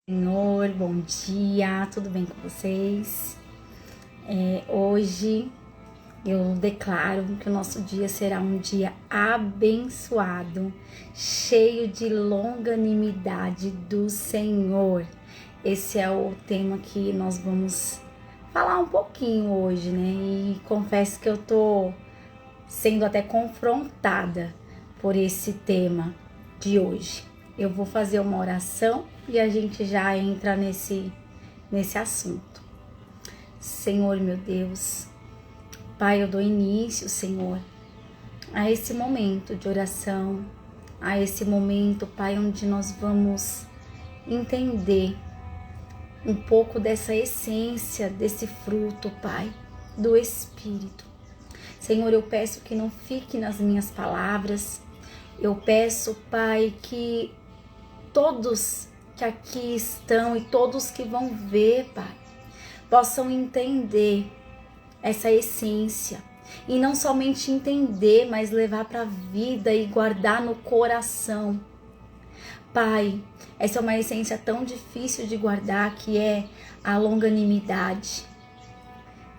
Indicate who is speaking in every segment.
Speaker 1: Senhor, bom dia, tudo bem com vocês? Hoje eu declaro que o nosso dia será um dia abençoado, cheio de longanimidade do Senhor. Esse é o tema que nós vamos falar um pouquinho hoje, né? E confesso que eu tô sendo até confrontada por esse tema de hoje. Eu vou fazer uma oração e a gente já entra nesse assunto. Senhor, meu Deus, Pai, eu dou início, Senhor, a esse momento de oração, a esse momento, Pai, onde nós vamos entender um pouco dessa essência, desse fruto, Pai, do Espírito. Senhor, eu peço que não fique nas minhas palavras. Eu peço, Pai, que todos que aqui estão e todos que vão ver, Pai, possam entender essa essência. E não somente entender, mas levar para a vida e guardar no coração. Pai, essa é uma essência tão difícil de guardar, que é a longanimidade.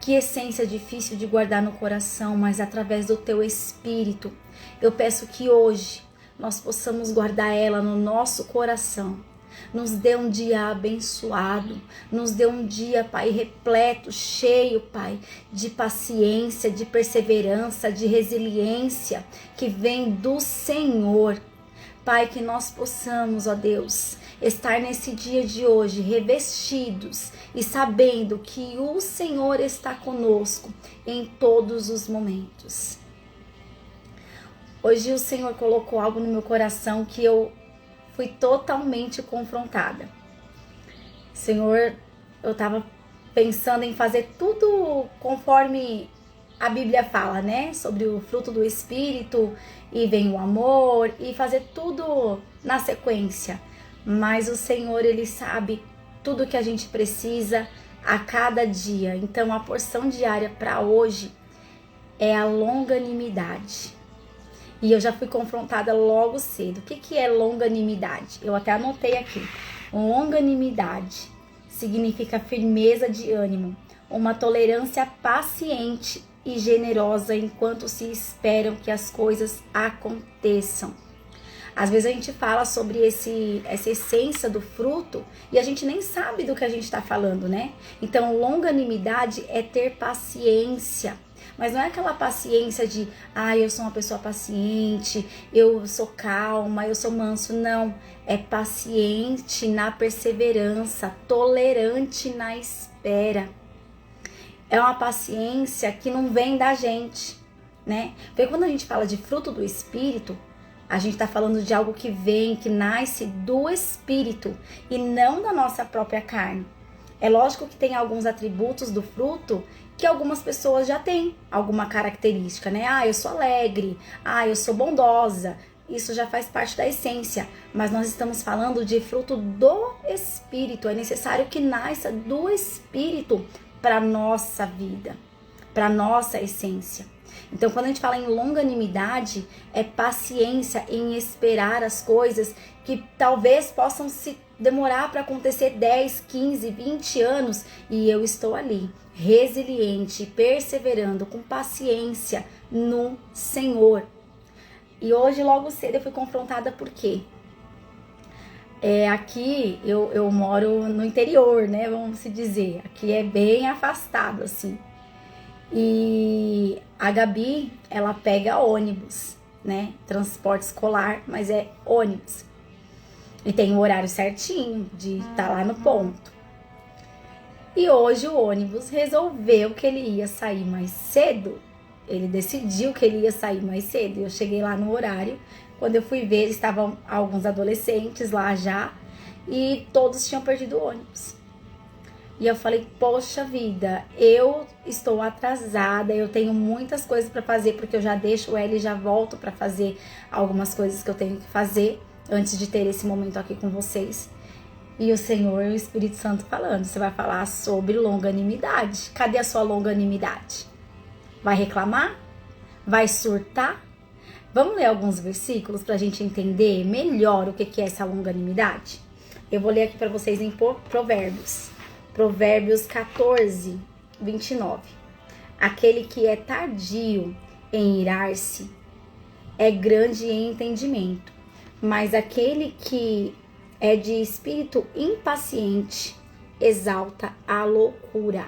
Speaker 1: Que essência difícil de guardar no coração, mas através do Teu Espírito, eu peço que hoje nós possamos guardar ela no nosso coração. Nos dê um dia abençoado, nos dê um dia, Pai, repleto, cheio, Pai, de paciência, de perseverança, de resiliência, que vem do Senhor. Pai, que nós possamos, ó Deus, estar nesse dia de hoje revestidos e sabendo que o Senhor está conosco em todos os momentos. Hoje o Senhor colocou algo no meu coração que eu fui totalmente confrontada. Senhor, eu estava pensando em fazer tudo conforme a Bíblia fala, né? Sobre o fruto do Espírito, e vem o amor, e fazer tudo na sequência. Mas o Senhor, Ele sabe tudo que a gente precisa a cada dia. Então a porção diária para hoje é a longanimidade. E eu já fui confrontada logo cedo. O que é longanimidade? Eu até anotei aqui. Longanimidade significa firmeza de ânimo, uma tolerância paciente e generosa enquanto se esperam que as coisas aconteçam. Às vezes a gente fala sobre essa essência do fruto e a gente nem sabe do que a gente está falando, né? Então, longanimidade é ter paciência. Mas não é aquela paciência de, eu sou uma pessoa paciente, eu sou calma, eu sou manso. Não, é paciente na perseverança, tolerante na espera. É uma paciência que não vem da gente, né? Porque quando a gente fala de fruto do Espírito, a gente está falando de algo que vem, que nasce do Espírito e não da nossa própria carne. É lógico que tem alguns atributos do fruto que algumas pessoas já têm alguma característica, né? Eu sou alegre, eu sou bondosa. Isso já faz parte da essência, mas nós estamos falando de fruto do Espírito. É necessário que nasça do Espírito para nossa vida, para nossa essência. Então, quando a gente fala em longanimidade, é paciência em esperar as coisas que talvez possam se demorar para acontecer 10, 15, 20 anos, e eu estou ali, resiliente, perseverando, com paciência no Senhor. E hoje, logo cedo, eu fui confrontada por quê? Aqui eu moro no interior, né? Vamos se dizer. Aqui é bem afastado, assim. E a Gabi, ela pega ônibus, né? Transporte escolar, mas é ônibus. E tem o horário certinho de estar lá no ponto. E hoje o ônibus resolveu que ele ia sair mais cedo. Ele decidiu que ele ia sair mais cedo. Eu cheguei lá no horário. Quando eu fui ver, estavam alguns adolescentes lá já. E todos tinham perdido o ônibus. E eu falei, poxa vida, eu estou atrasada, eu tenho muitas coisas para fazer, porque eu já deixo ela e já volto para fazer algumas coisas que eu tenho que fazer antes de ter esse momento aqui com vocês. E o Senhor e o Espírito Santo falando, você vai falar sobre longanimidade. Cadê a sua longanimidade? Vai reclamar? Vai surtar? Vamos ler alguns versículos para a gente entender melhor o que é essa longanimidade? Eu vou ler aqui para vocês em Provérbios. Provérbios 14, 29. Aquele que é tardio em irar-se é grande em entendimento, mas aquele que é de espírito impaciente exalta a loucura.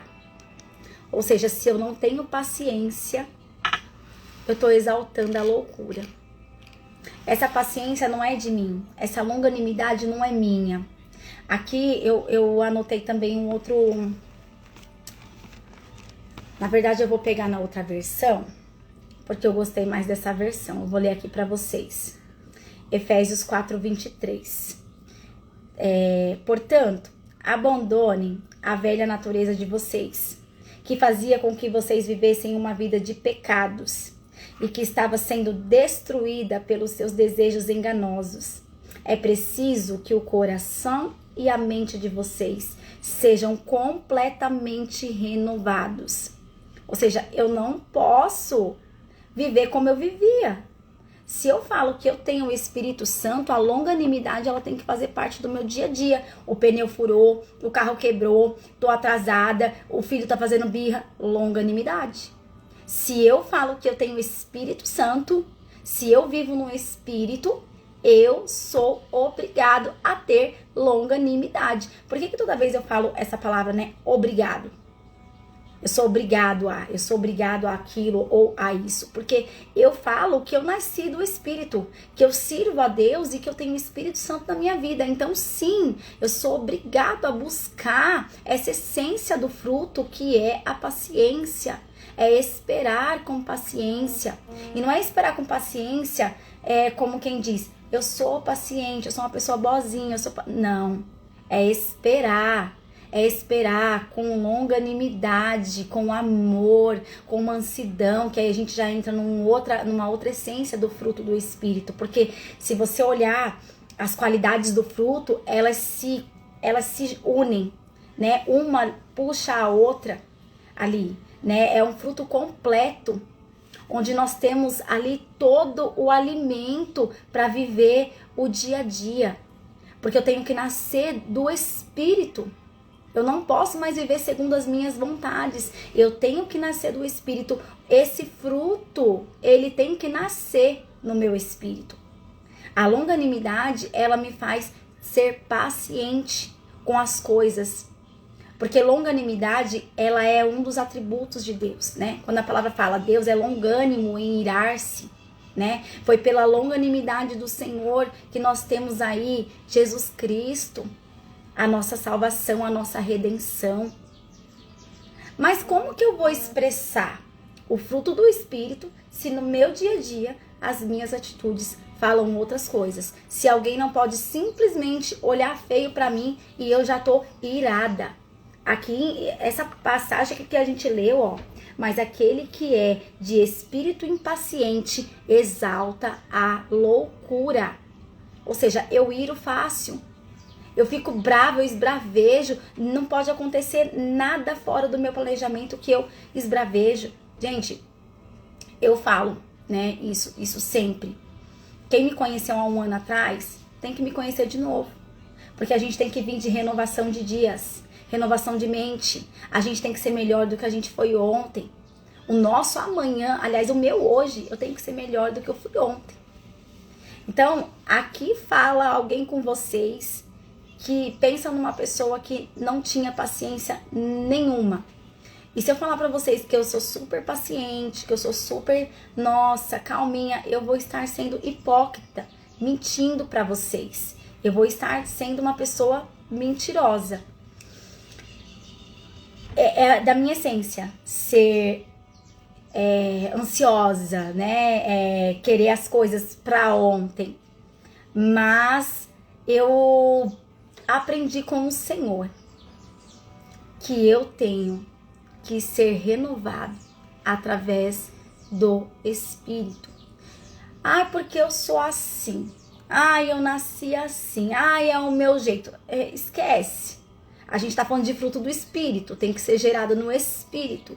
Speaker 1: Ou seja, se eu não tenho paciência, eu estou exaltando a loucura. Essa paciência não é de mim, essa longanimidade não é minha. Aqui eu anotei também um outro. Na verdade, eu vou pegar na outra versão, porque eu gostei mais dessa versão. Eu vou ler aqui para vocês. Efésios 4, 23. Portanto, abandonem a velha natureza de vocês, que fazia com que vocês vivessem uma vida de pecados e que estava sendo destruída pelos seus desejos enganosos. É preciso que o coração e a mente de vocês sejam completamente renovados. Ou seja, eu não posso viver como eu vivia. Se eu falo que eu tenho o Espírito Santo, a longanimidade ela tem que fazer parte do meu dia a dia. O pneu furou, o carro quebrou, tô atrasada, o filho tá fazendo birra, longanimidade. Se eu falo que eu tenho o Espírito Santo, se eu vivo no Espírito, eu sou obrigado a ter longanimidade. Por que toda vez eu falo essa palavra, né? Obrigado. Eu sou obrigado a aquilo ou a isso. Porque eu falo que eu nasci do Espírito, que eu sirvo a Deus e que eu tenho o Espírito Santo na minha vida. Então, sim, eu sou obrigado a buscar essa essência do fruto que é a paciência. É esperar com paciência. E não é esperar com paciência como quem diz, eu sou paciente, eu sou uma pessoa boazinha, não, é esperar. É esperar com longanimidade, com amor, com mansidão, que aí a gente já entra numa outra essência do fruto do Espírito. Porque se você olhar as qualidades do fruto, elas se unem, né? Uma puxa a outra ali, né? É um fruto completo, onde nós temos ali todo o alimento para viver o dia a dia. Porque eu tenho que nascer do Espírito. Eu não posso mais viver segundo as minhas vontades. Eu tenho que nascer do Espírito. Esse fruto, ele tem que nascer no meu espírito. A longanimidade, ela me faz ser paciente com as coisas. Porque longanimidade, ela é um dos atributos de Deus, né? Quando a palavra fala, Deus é longânimo em irar-se, né? Foi pela longanimidade do Senhor que nós temos aí Jesus Cristo, a nossa salvação, a nossa redenção. Mas como que eu vou expressar o fruto do Espírito se no meu dia a dia as minhas atitudes falam outras coisas? Se alguém não pode simplesmente olhar feio para mim e eu já tô irada. Aqui, essa passagem que a gente leu, ó. Mas aquele que é de espírito impaciente exalta a loucura. Ou seja, eu iro fácil. Eu fico bravo, eu esbravejo, não pode acontecer nada fora do meu planejamento que eu esbravejo. Gente, eu falo, né, isso sempre. Quem me conheceu há um ano atrás, tem que me conhecer de novo. Porque a gente tem que vir de renovação de dias, renovação de mente. A gente tem que ser melhor do que a gente foi ontem. O nosso amanhã, aliás, o meu hoje, eu tenho que ser melhor do que eu fui ontem. Então, aqui fala alguém com vocês que pensa numa pessoa que não tinha paciência nenhuma. E se eu falar pra vocês que eu sou super paciente, que eu sou super, nossa, calminha, eu vou estar sendo hipócrita, mentindo pra vocês. Eu vou estar sendo uma pessoa mentirosa. É da minha essência ser ansiosa, né? Querer as coisas pra ontem. Mas eu aprendi com o Senhor que eu tenho que ser renovado através do Espírito. Ai, porque eu sou assim. Ai, eu nasci assim. Ai, é o meu jeito. Esquece. A gente tá falando de fruto do Espírito. Tem que ser gerado no Espírito.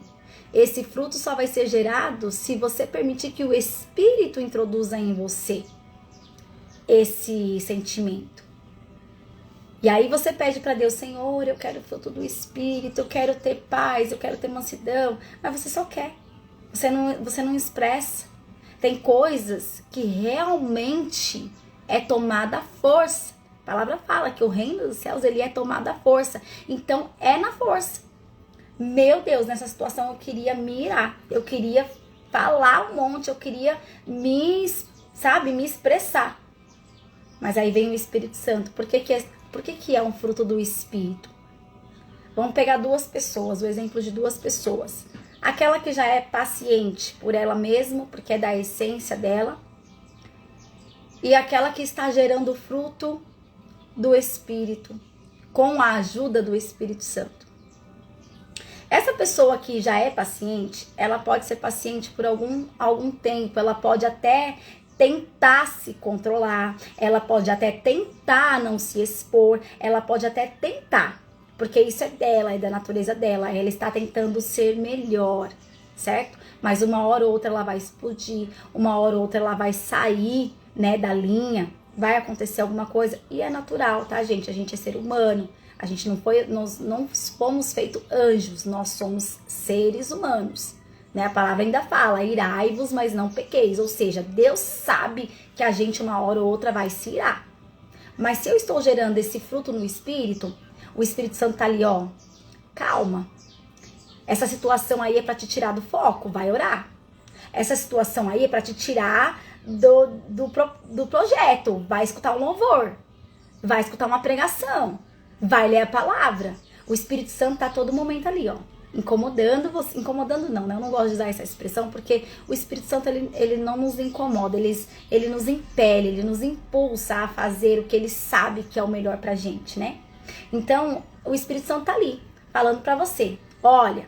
Speaker 1: Esse fruto só vai ser gerado se você permitir que o Espírito introduza em você esse sentimento. E aí você pede para Deus, Senhor, eu quero o fruto do Espírito, eu quero ter paz, eu quero ter mansidão, mas você só quer, você não expressa. Tem coisas que realmente é tomada à força. A palavra fala que o reino dos céus, ele é tomado à força. Então, é na força. Meu Deus, nessa situação eu queria me irar. Eu queria falar um monte, eu queria me expressar. Mas aí vem o Espírito Santo. Por que é um fruto do Espírito? Vamos pegar duas pessoas, o exemplo de duas pessoas. Aquela que já é paciente por ela mesma, porque é da essência dela. E aquela que está gerando fruto do Espírito, com a ajuda do Espírito Santo. Essa pessoa que já é paciente, ela pode ser paciente por algum tempo, ela pode até tentar se controlar, ela pode até tentar não se expor, ela pode até tentar, porque isso é dela, é da natureza dela, ela está tentando ser melhor, certo? Mas uma hora ou outra ela vai explodir, uma hora ou outra ela vai sair, né, da linha, vai acontecer alguma coisa, e é natural, tá, gente? A gente é ser humano, nós não fomos feitos anjos, nós somos seres humanos, né? A palavra ainda fala, irai-vos, mas não pequeis, ou seja, Deus sabe que a gente uma hora ou outra vai se irar. Mas se eu estou gerando esse fruto no Espírito, o Espírito Santo tá ali, ó, calma. Essa situação aí é para te tirar do foco, vai orar. Essa situação aí é para te tirar do projeto, vai escutar um louvor, vai escutar uma pregação, vai ler a palavra. O Espírito Santo tá a todo momento ali, ó, incomodando você. Incomodando não, né? Eu não gosto de usar essa expressão, porque o Espírito Santo, ele não nos incomoda, ele nos impele, ele nos impulsa a fazer o que ele sabe que é o melhor pra gente, né? Então, o Espírito Santo tá ali, falando pra você, olha,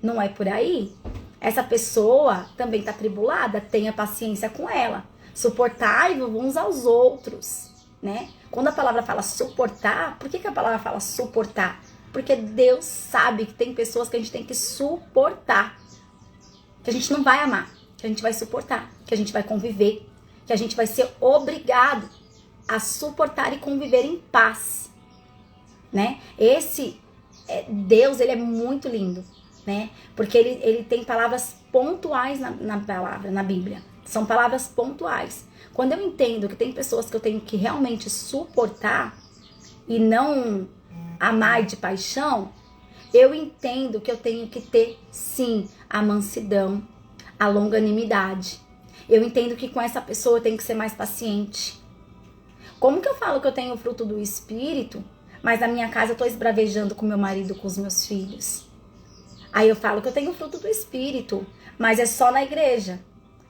Speaker 1: não é por aí? Essa pessoa também tá tribulada, tenha paciência com ela. Suportai-vos uns aos outros, né? Quando a palavra fala suportar, por que a palavra fala suportar? Porque Deus sabe que tem pessoas que a gente tem que suportar. Que a gente não vai amar, que a gente vai suportar, que a gente vai conviver, que a gente vai ser obrigado a suportar e conviver em paz, né? Deus, ele é muito lindo, né? Porque ele tem palavras pontuais na Bíblia. São palavras pontuais. Quando eu entendo que tem pessoas que eu tenho que realmente suportar e não amar de paixão, eu entendo que eu tenho que ter, sim, a mansidão, a longanimidade. Eu entendo que com essa pessoa eu tenho que ser mais paciente. Como que eu falo que eu tenho o fruto do Espírito, mas na minha casa eu tô esbravejando com meu marido, com os meus filhos? Aí eu falo que eu tenho o fruto do Espírito, mas é só na igreja.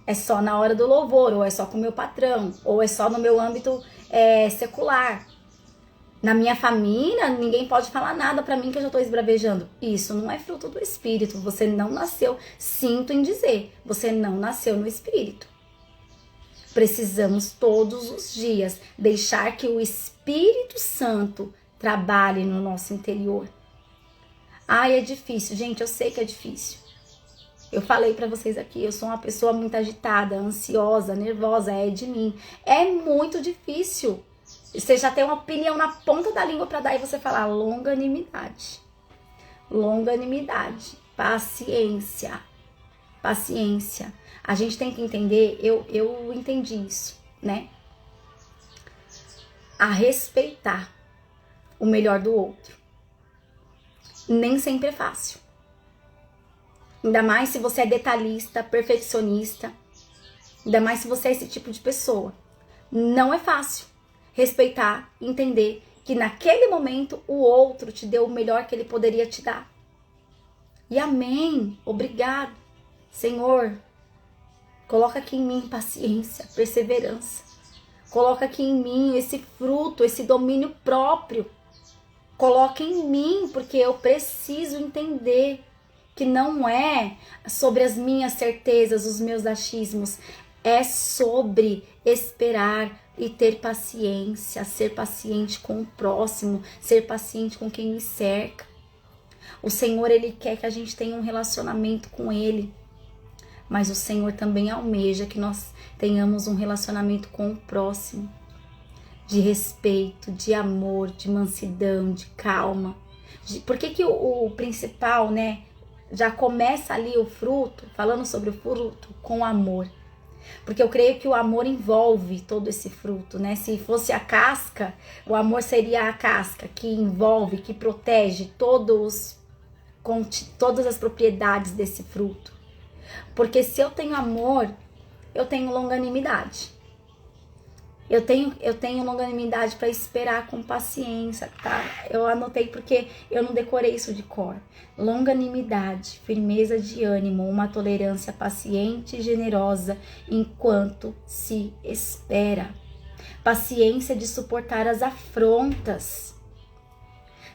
Speaker 1: É só na hora do louvor, ou é só com o meu patrão, ou é só no meu âmbito secular. Na minha família, ninguém pode falar nada pra mim que eu já tô esbravejando. Isso não é fruto do Espírito. Você não nasceu, sinto em dizer, você não nasceu no Espírito. Precisamos todos os dias deixar que o Espírito Santo trabalhe no nosso interior. Ai, é difícil, gente, eu sei que é difícil. Eu falei pra vocês aqui, eu sou uma pessoa muito agitada, ansiosa, nervosa, é de mim. É muito difícil. Você já tem uma opinião na ponta da língua pra dar e você falar longanimidade. Longanimidade, paciência, paciência. A gente tem que entender, eu entendi isso, né? A respeitar o melhor do outro. Nem sempre é fácil. Ainda mais se você é detalhista, perfeccionista. Ainda mais se você é esse tipo de pessoa. Não é fácil respeitar, entender que naquele momento o outro te deu o melhor que ele poderia te dar. E amém, obrigado. Senhor, coloca aqui em mim paciência, perseverança. Coloca aqui em mim esse fruto, esse domínio próprio. Coloca em mim, porque eu preciso entender que não é sobre as minhas certezas, os meus achismos. É sobre esperar e ter paciência, ser paciente com o próximo, ser paciente com quem me cerca. O Senhor, Ele quer que a gente tenha um relacionamento com Ele, mas o Senhor também almeja que nós tenhamos um relacionamento com o próximo. de respeito, de amor, de mansidão, de calma. Por que o principal, né, já começa ali o fruto, falando sobre o fruto, com amor? Porque eu creio que o amor envolve todo esse fruto, né? Se fosse a casca, o amor seria a casca que envolve, que protege todas as propriedades desse fruto. Porque se eu tenho amor, eu tenho longanimidade. Eu tenho longanimidade para esperar com paciência, tá? Eu anotei porque eu não decorei isso de cor. Longanimidade, firmeza de ânimo, uma tolerância paciente e generosa enquanto se espera. Paciência de suportar as afrontas.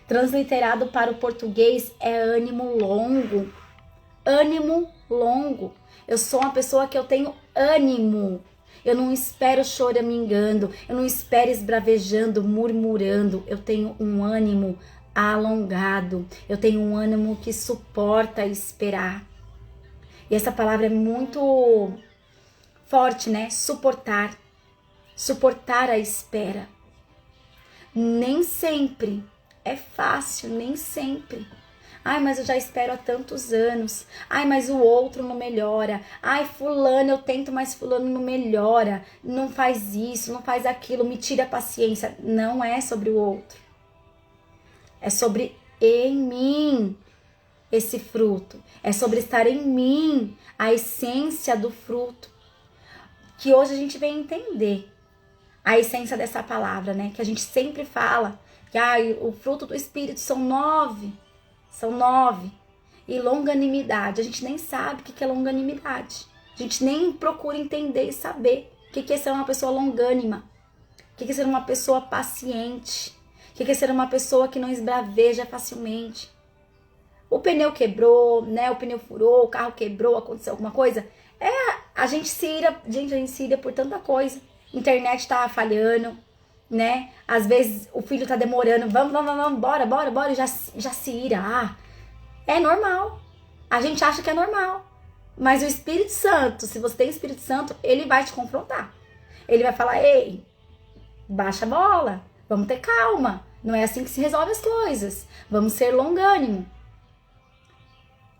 Speaker 1: Transliterado para o português é ânimo longo. Ânimo longo. Eu sou uma pessoa que eu tenho ânimo. Eu não espero choramingando, eu não espero esbravejando, murmurando. Eu tenho um ânimo alongado, eu tenho um ânimo que suporta esperar. E essa palavra é muito forte, né? Suportar a espera. Nem sempre é fácil, nem sempre. Ai, mas eu já espero há tantos anos. Ai, mas o outro não melhora. Ai, fulano, eu tento, mas fulano não melhora. Não faz isso, não faz aquilo, me tira a paciência. Não é sobre o outro. É sobre em mim esse fruto. É sobre estar em mim a essência do fruto. Que hoje a gente vem entender a essência dessa palavra, né? Que a gente sempre fala que o fruto do Espírito são 9. São 9. E longanimidade. A gente nem sabe o que é longanimidade. A gente nem procura entender e saber o que é ser uma pessoa longânima. O que é ser uma pessoa paciente. O que é ser uma pessoa que não esbraveja facilmente. O pneu quebrou, né? O pneu furou, o carro quebrou, aconteceu alguma coisa. A gente se ira por tanta coisa. Internet tá falhando, né? Às vezes o filho tá demorando, vamos, bora, já se ira. É normal. A gente acha que é normal. Mas o Espírito Santo, se você tem Espírito Santo, ele vai te confrontar. Ele vai falar, ei, baixa a bola, vamos ter calma. Não é assim que se resolve as coisas. Vamos ser longânimo.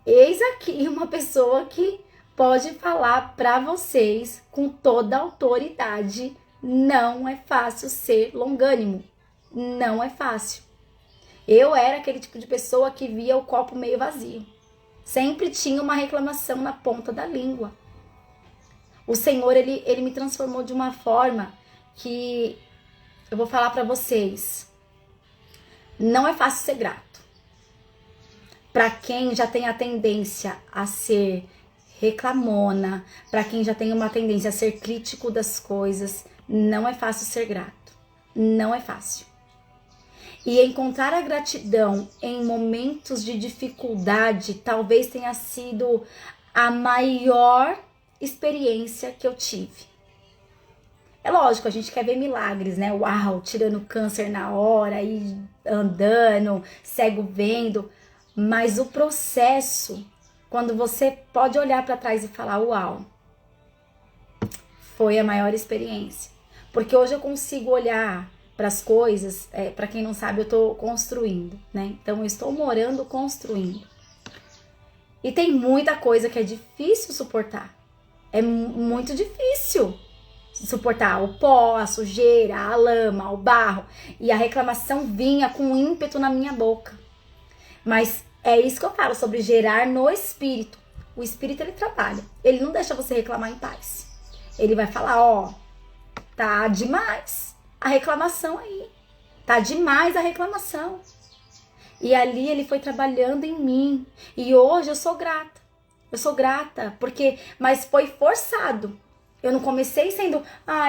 Speaker 1: Eis aqui uma pessoa que pode falar para vocês com toda a autoridade. Não é fácil ser longânimo. Não é fácil. Eu era aquele tipo de pessoa que via o copo meio vazio. Sempre tinha uma reclamação na ponta da língua. O Senhor, ele me transformou de uma forma que eu vou falar para vocês. Não é fácil ser grato. Para quem já tem a tendência a ser reclamona, para quem já tem uma tendência a ser crítico das coisas, não é fácil ser grato. Não é fácil. E encontrar a gratidão em momentos de dificuldade talvez tenha sido a maior experiência que eu tive. É lógico, a gente quer ver milagres, né? Uau, tirando câncer na hora, e andando, cego vendo. Mas o processo, quando você pode olhar para trás e falar, uau, foi a maior experiência. Porque hoje eu consigo olhar para as coisas, para quem não sabe, eu estou construindo, né? Então eu estou morando, construindo. E tem muita coisa que é difícil suportar. É muito difícil suportar o pó, a sujeira, a lama, o barro. E a reclamação vinha com ímpeto na minha boca. Mas é isso que eu falo sobre gerar no espírito. O espírito, ele trabalha. Ele não deixa você reclamar em paz. Ele vai falar, ó, tá demais a reclamação aí. Tá demais a reclamação. E ali ele foi trabalhando em mim. E hoje eu sou grata. Eu sou grata, mas foi forçado. Eu não comecei sendo,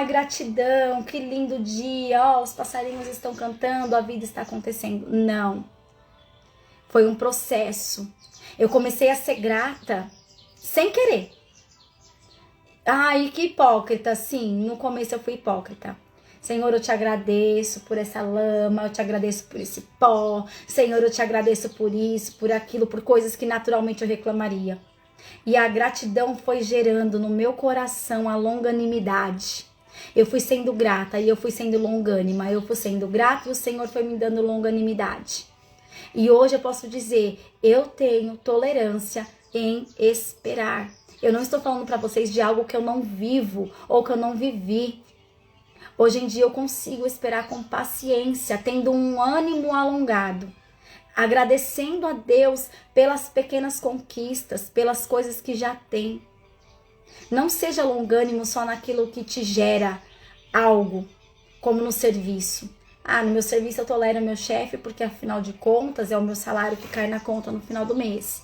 Speaker 1: gratidão, que lindo dia, ó, os passarinhos estão cantando, a vida está acontecendo. Não. Foi um processo. Eu comecei a ser grata sem querer. Ai, que hipócrita, sim. No começo eu fui hipócrita. Senhor, eu te agradeço por essa lama, eu te agradeço por esse pó. Senhor, eu te agradeço por isso, por aquilo, por coisas que naturalmente eu reclamaria. E a gratidão foi gerando no meu coração a longanimidade. Eu fui sendo grata e eu fui sendo longânima. Eu fui sendo grata e o Senhor foi me dando longanimidade. E hoje eu posso dizer, eu tenho tolerância em esperar. Eu não estou falando para vocês de algo que eu não vivo ou que eu não vivi. Hoje em dia eu consigo esperar com paciência, tendo um ânimo alongado, agradecendo a Deus pelas pequenas conquistas, pelas coisas que já tem. Não seja longânimo só naquilo que te gera algo, como no serviço. No meu serviço eu tolero meu chefe porque afinal de contas é o meu salário que cai na conta no final do mês.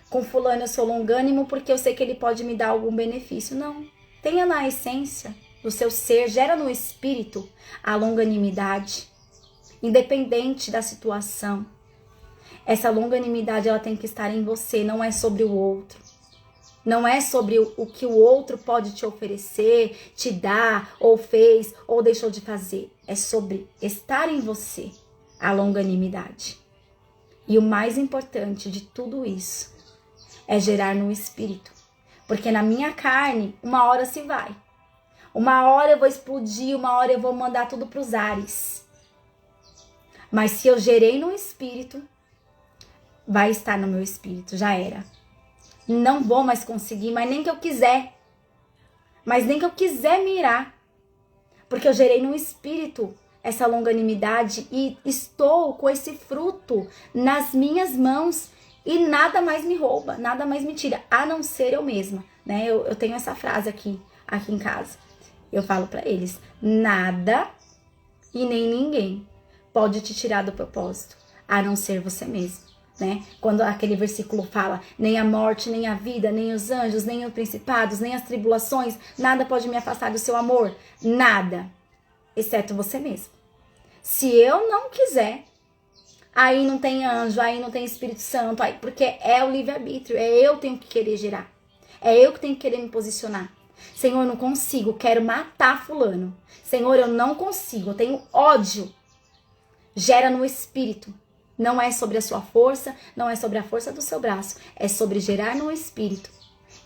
Speaker 1: Com fulano eu sou longânimo porque eu sei que ele pode me dar algum benefício. Não, tenha na essência do seu ser, gera no espírito a longanimidade, independente da situação. Essa longanimidade ela tem que estar em você, não é sobre o outro. Não é sobre o que o outro pode te oferecer, te dar, ou fez, ou deixou de fazer. É sobre estar em você a longanimidade. E o mais importante de tudo isso é gerar no espírito. Porque na minha carne, uma hora se vai. Uma hora eu vou explodir, uma hora eu vou mandar tudo para os ares. Mas se eu gerei no espírito, vai estar no meu espírito, já era. Não vou mais conseguir, mas nem que eu quiser. Mas nem que eu quiser mirar. Porque eu gerei no espírito essa longanimidade e estou com esse fruto nas minhas mãos e nada mais me rouba, nada mais me tira, a não ser eu mesma, né? Eu tenho essa frase aqui em casa. Eu falo para eles, nada e nem ninguém pode te tirar do propósito, a não ser você mesmo. Né? Quando aquele versículo fala, nem a morte, nem a vida, nem os anjos, nem os principados, nem as tribulações, nada pode me afastar do seu amor. Nada, exceto você mesmo. Se eu não quiser, aí não tem anjo, aí não tem Espírito Santo, aí, porque é o livre-arbítrio, é eu que tenho que querer gerar. É eu que tenho que querer me posicionar. Senhor, eu não consigo, quero matar fulano. Senhor, eu não consigo, eu tenho ódio. Gera no espírito. Não é sobre a sua força, não é sobre a força do seu braço. É sobre gerar no espírito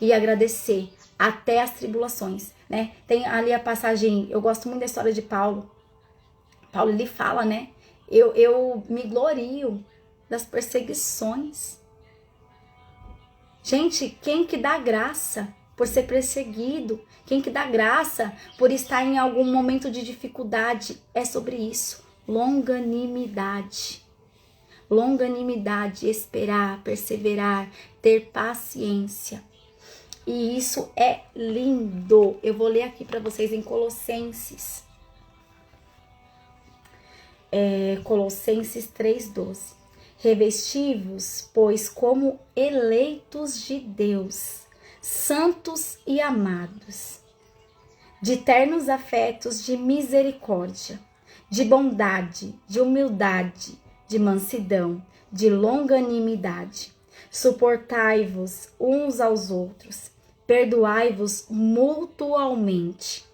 Speaker 1: e agradecer até as tribulações, né? Tem ali a passagem, eu gosto muito da história de Paulo. Paulo, ele fala, né? Eu me glorio das perseguições. Gente, quem que dá graça por ser perseguido? Quem que dá graça por estar em algum momento de dificuldade? É sobre isso. Longanimidade. Longanimidade, esperar, perseverar, ter paciência. E isso é lindo. Eu vou ler aqui para vocês em Colossenses. Colossenses 3:12. Revesti-vos, pois, como eleitos de Deus, santos e amados, de ternos afetos de misericórdia, de bondade, de humildade, de mansidão, de longanimidade. Suportai-vos uns aos outros, perdoai-vos mutualmente,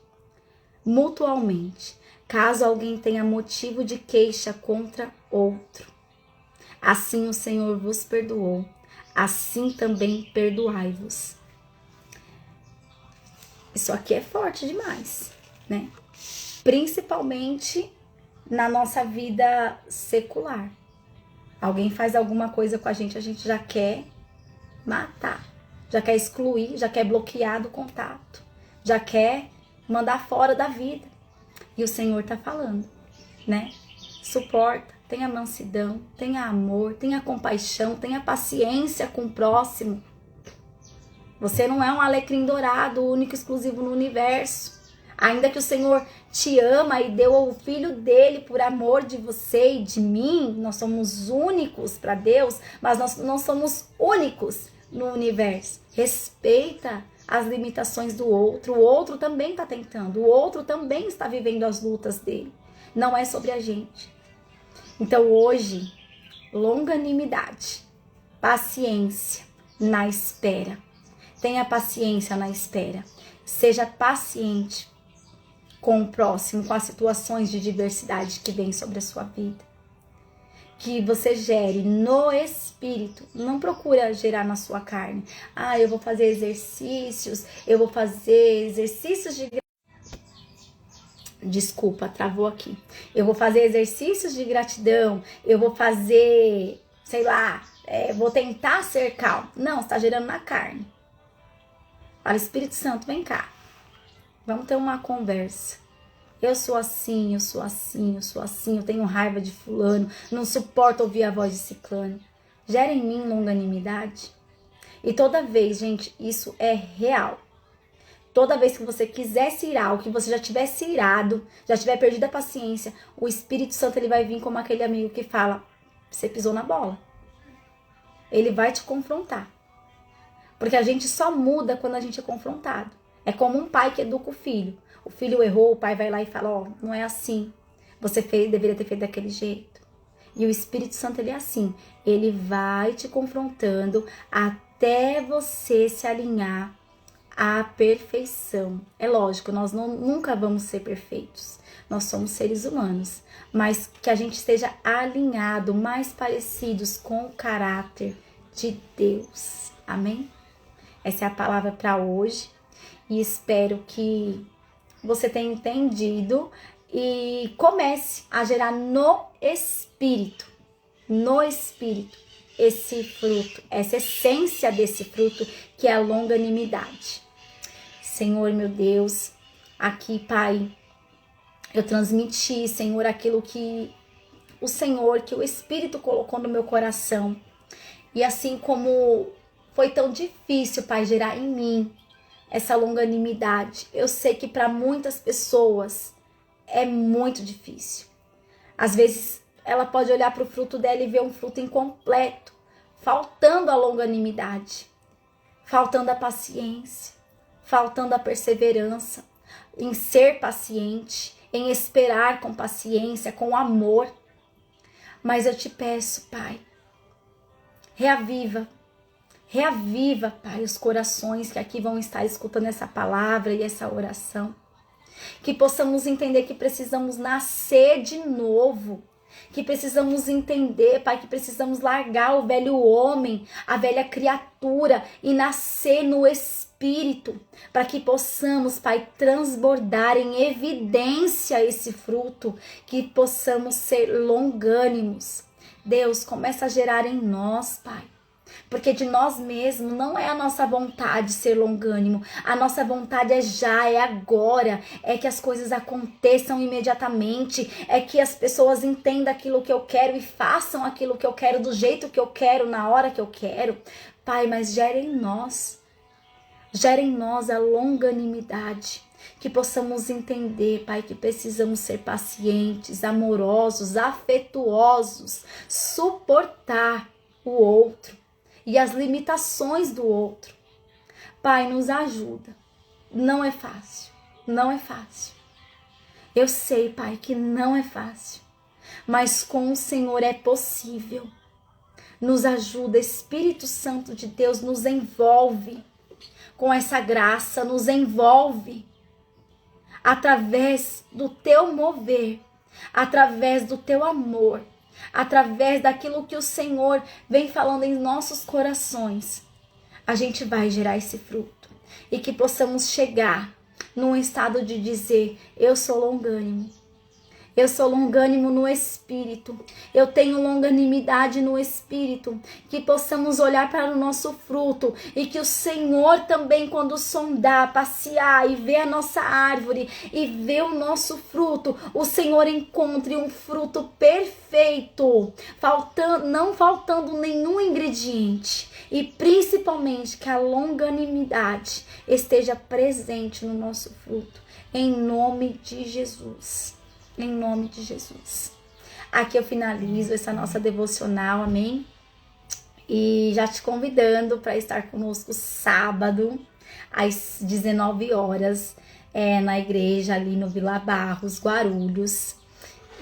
Speaker 1: caso alguém tenha motivo de queixa contra outro. Assim o Senhor vos perdoou, assim também perdoai-vos. Isso aqui é forte demais, né? Principalmente na nossa vida secular. Alguém faz alguma coisa com a gente já quer matar, já quer excluir, já quer bloquear do contato, já quer mandar fora da vida. E o Senhor tá falando, né? Suporta, tenha mansidão, tenha amor, tenha compaixão, tenha paciência com o próximo. Você não é um alecrim dourado, único e exclusivo no universo. Ainda que o Senhor te ama e deu o Filho dele por amor de você e de mim, nós somos únicos para Deus, mas nós não somos únicos no universo. Respeita as limitações do outro. O outro também está tentando, o outro também está vivendo as lutas dele. Não é sobre a gente. Então hoje, longanimidade, paciência na espera. Tenha paciência na espera. Seja paciente com o próximo, com as situações de diversidade que vem sobre a sua vida. Que você gere no espírito. Não procura gerar na sua carne. Eu vou fazer exercícios de Desculpa, travou aqui. Eu vou fazer exercícios de gratidão, eu vou fazer, sei lá, vou tentar ser calmo. Não, está gerando na carne. Fala, Espírito Santo, vem cá. Vamos ter uma conversa. Eu sou assim, eu sou assim, eu sou assim, eu tenho raiva de fulano, não suporto ouvir a voz de ciclano. Gera em mim longanimidade. E toda vez, gente, isso é real. Toda vez que você quiser se irar, ou que você já tiver se irado, já tiver perdido a paciência, o Espírito Santo ele vai vir como aquele amigo que fala, você pisou na bola. Ele vai te confrontar. Porque a gente só muda quando a gente é confrontado. É como um pai que educa o filho. O filho errou, o pai vai lá e fala, ó, não é assim. Você deveria ter feito daquele jeito. E o Espírito Santo ele é assim. Ele vai te confrontando até você se alinhar à perfeição. É lógico, nós nunca vamos ser perfeitos. Nós somos seres humanos. Mas que a gente esteja alinhado, mais parecidos com o caráter de Deus. Amém? Essa é a palavra para hoje. E espero que você tenha entendido e comece a gerar no Espírito, esse fruto, essa essência desse fruto que é a longanimidade. Senhor, meu Deus, aqui, Pai, eu transmiti, Senhor, aquilo que o Espírito colocou no meu coração. E assim como foi tão difícil, Pai, gerar em mim essa longanimidade, eu sei que para muitas pessoas é muito difícil. Às vezes ela pode olhar para o fruto dela e ver um fruto incompleto, faltando a longanimidade, faltando a paciência, faltando a perseverança, em ser paciente, em esperar com paciência, com amor. Mas eu te peço, Pai, reaviva, Pai, os corações que aqui vão estar escutando essa palavra e essa oração. Que possamos entender que precisamos nascer de novo. Que precisamos entender, Pai, que precisamos largar o velho homem, a velha criatura e nascer no Espírito. Para que possamos, Pai, transbordar em evidência esse fruto. Que possamos ser longânimos. Deus, começa a gerar em nós, Pai. Porque de nós mesmos não é a nossa vontade ser longânimo. A nossa vontade é já, é agora. É que as coisas aconteçam imediatamente. É que as pessoas entendam aquilo que eu quero e façam aquilo que eu quero do jeito que eu quero, na hora que eu quero. Pai, mas gera em nós a longanimidade. Que possamos entender, Pai, que precisamos ser pacientes, amorosos, afetuosos, suportar o outro e as limitações do outro. Pai, nos ajuda. Não é fácil. Não é fácil. Eu sei, Pai, que não é fácil. Mas com o Senhor é possível. Nos ajuda, Espírito Santo de Deus, nos envolve com essa graça, nos envolve através do teu mover, através do teu amor, através daquilo que o Senhor vem falando em nossos corações. A gente vai gerar esse fruto e que possamos chegar num estado de dizer, eu sou longânimo. Eu sou longânimo no Espírito. Eu tenho longanimidade no Espírito. Que possamos olhar para o nosso fruto. E que o Senhor também, quando sondar, passear e ver a nossa árvore e ver o nosso fruto, o Senhor encontre um fruto perfeito, não faltando nenhum ingrediente. E principalmente que a longanimidade esteja presente no nosso fruto. Em nome de Jesus. Em nome de Jesus. Aqui eu finalizo essa nossa devocional, amém? E já te convidando para estar conosco sábado, às 19 horas, na igreja ali no Vila Barros, Guarulhos.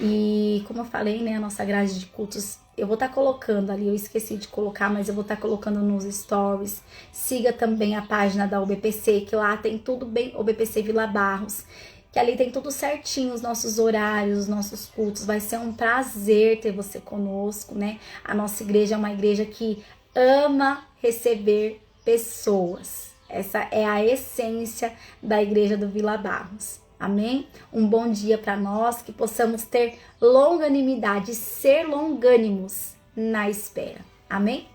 Speaker 1: E como eu falei, né, a nossa grade de cultos, eu vou estar colocando ali, eu esqueci de colocar, mas eu vou estar colocando nos stories. Siga também a página da OBPC, que lá tem tudo bem, OBPC Vila Barros. Que ali tem tudo certinho, os nossos horários, os nossos cultos. Vai ser um prazer ter você conosco, né? A nossa igreja é uma igreja que ama receber pessoas. Essa é a essência da igreja do Vila Barros. Amém? Um bom dia para nós, que possamos ter longanimidade, ser longânimos na espera. Amém?